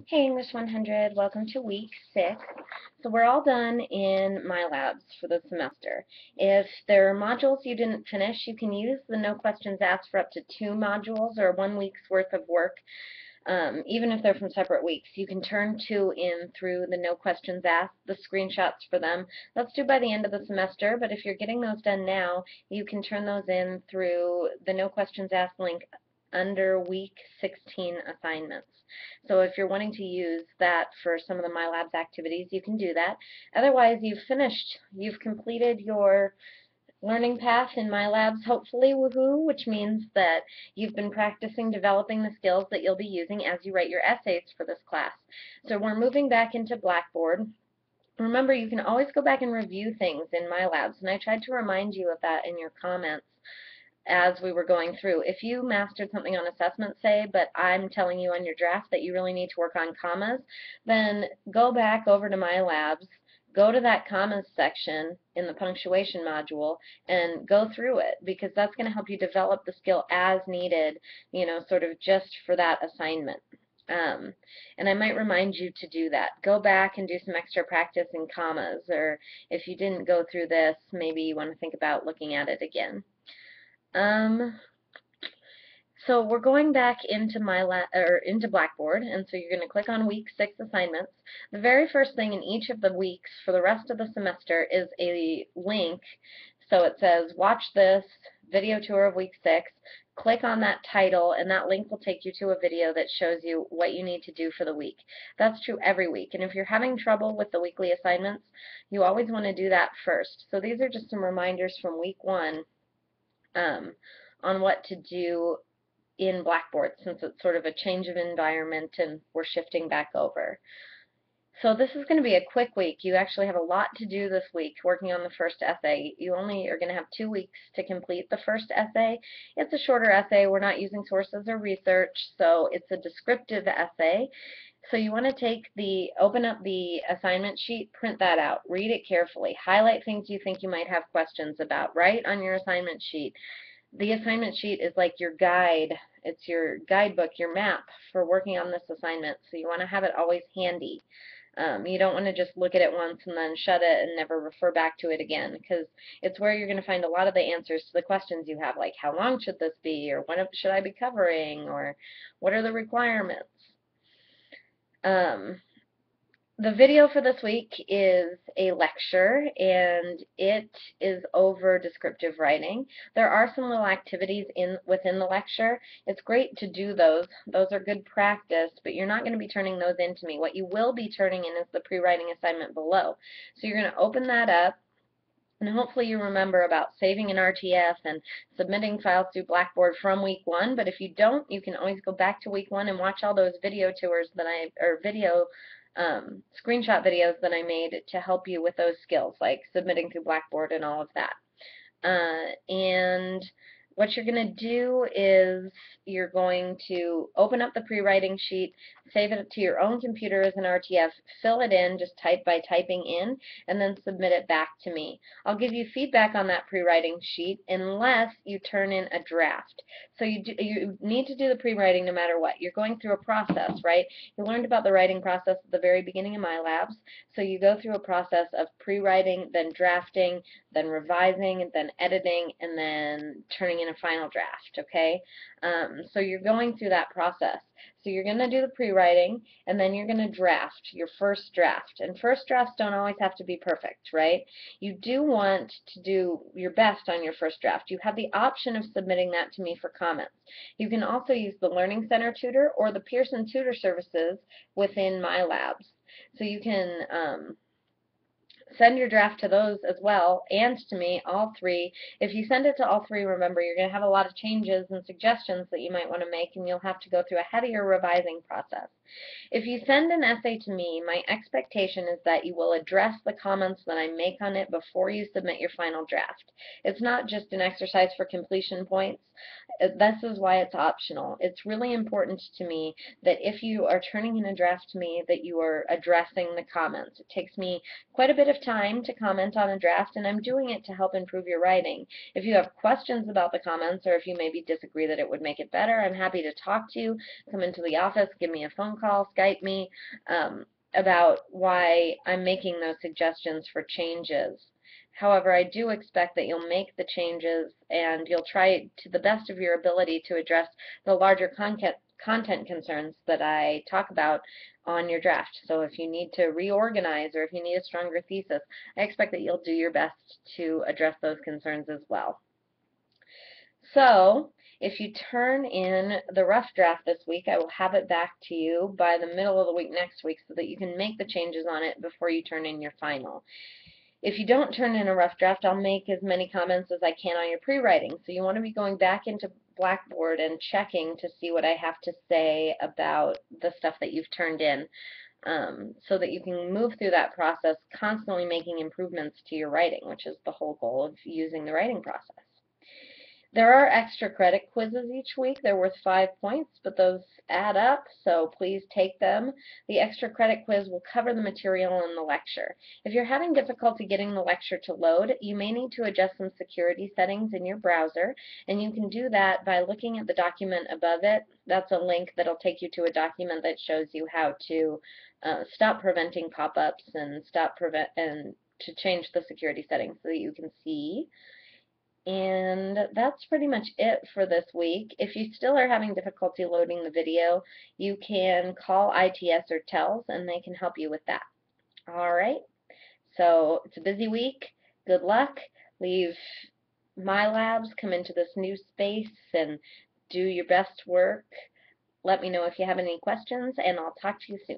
Hey English 100, welcome to week 6. So we're all done in my labs for the semester. If there are modules you didn't finish, you can use the no questions asked for up to 2 modules or 1 week's worth of work, even if they're from separate weeks. You can turn 2 in through the no questions asked, the screenshots for them. That's due by the end of the semester, but if you're getting those done now, you can turn those in through the no questions asked link under week 16 assignments. So if you're wanting to use that for some of the MyLabs activities, you can do that. Otherwise, you've completed your learning path in MyLabs, hopefully, woohoo, which means that you've been practicing developing the skills that you'll be using as you write your essays for this class. So we're moving back into Blackboard. Remember, you can always go back and review things in MyLabs, and I tried to remind you of that in your comments as we were going through. If you mastered something on assessment, say, but I'm telling you on your draft that you really need to work on commas, then go back over to My Labs, go to that commas section in the punctuation module, and go through it, because that's going to help you develop the skill as needed, sort of just for that assignment. And I might remind you to do that. Go back and do some extra practice in commas, or if you didn't go through this, maybe you want to think about looking at it again. So we're going back into into Blackboard, and so you're going to click on week 6 assignments. The very first thing in each of the weeks for the rest of the semester is a link. So it says, watch this video tour of week 6. Click on that title, and that link will take you to a video that shows you what you need to do for the week. That's true every week, and if you're having trouble with the weekly assignments, you always want to do that first. So these are just some reminders from week 1 on what to do in Blackboard, since it's sort of a change of environment and we're shifting back over. So this is going to be a quick week. You actually have a lot to do this week working on the first essay. You only are going to have 2 weeks to complete the first essay. It's a shorter essay. We're not using sources or research, so it's a descriptive essay. So you want to open up the assignment sheet, print that out, read it carefully, highlight things you think you might have questions about, write on your assignment sheet. The assignment sheet is like your guide. It's your guidebook, your map for working on this assignment, so you want to have it always handy. You don't want to just look at it once and then shut it and never refer back to it again, because it's where you're going to find a lot of the answers to the questions you have, like how long should this be, or what should I be covering, or what are the requirements. The video for this week is a lecture, and it is over descriptive writing. There are some little activities within the lecture. It's great to do those. Those are good practice, but you're not going to be turning those into me. What you will be turning in is the pre-writing assignment below. So you're going to open that up, and hopefully you remember about saving an RTF and submitting files through Blackboard from week 1. But if you don't, you can always go back to week 1 and watch all those video tours screenshot videos that I made to help you with those skills, like submitting through Blackboard and all of that. And what you're going to do is you're going to open up the pre-writing sheet, save it to your own computer as an RTF, fill it in just by typing in, and then submit it back to me. I'll give you feedback on that pre-writing sheet unless you turn in a draft. So you need to do the pre-writing no matter what. You're going through a process, right? You learned about the writing process at the very beginning of my labs. So you go through a process of pre-writing, then drafting, then revising, and then editing, and then turning in a final draft, okay? So you're going through that process. So you're going to do the pre-writing, and then you're going to draft your first draft. And first drafts don't always have to be perfect, right? You do want to do your best on your first draft. You have the option of submitting that to me for comments. You can also use the Learning Center tutor or the Pearson tutor services within my labs. So you can send your draft to those as well, and to me, all 3. If you send it to all 3, remember, you're going to have a lot of changes and suggestions that you might want to make, and you'll have to go through a heavier revising process. If you send an essay to me, my expectation is that you will address the comments that I make on it before you submit your final draft. It's not just an exercise for completion points. This is why it's optional. It's really important to me that if you are turning in a draft to me, that you are addressing the comments. It takes me quite a bit of time to comment on a draft, and I'm doing it to help improve your writing. If you have questions about the comments, or if you maybe disagree that it would make it better, I'm happy to talk to you. Come into the office, give me a phone call, Skype me, about why I'm making those suggestions for changes. However, I do expect that you'll make the changes and you'll try to the best of your ability to address the larger content concerns that I talk about on your draft. So if you need to reorganize or if you need a stronger thesis, I expect that you'll do your best to address those concerns as well. So if you turn in the rough draft this week, I will have it back to you by the middle of the week next week so that you can make the changes on it before you turn in your final. If you don't turn in a rough draft, I'll make as many comments as I can on your pre-writing. So you want to be going back into Blackboard and checking to see what I have to say about the stuff that you've turned in, so that you can move through that process constantly making improvements to your writing, which is the whole goal of using the writing process. There are extra credit quizzes each week. They're worth 5 points, but those add up, so please take them. The extra credit quiz will cover the material in the lecture. If you're having difficulty getting the lecture to load, you may need to adjust some security settings in your browser, and you can do that by looking at the document above it. That's a link that'll take you to a document that shows you how to stop preventing pop-ups and to change the security settings so that you can see. And that's pretty much it for this week. If you still are having difficulty loading the video, you can call ITS or TELS and they can help you with that. Alright, so it's a busy week. Good luck. Leave my labs, come into this new space and do your best work. Let me know if you have any questions, and I'll talk to you soon.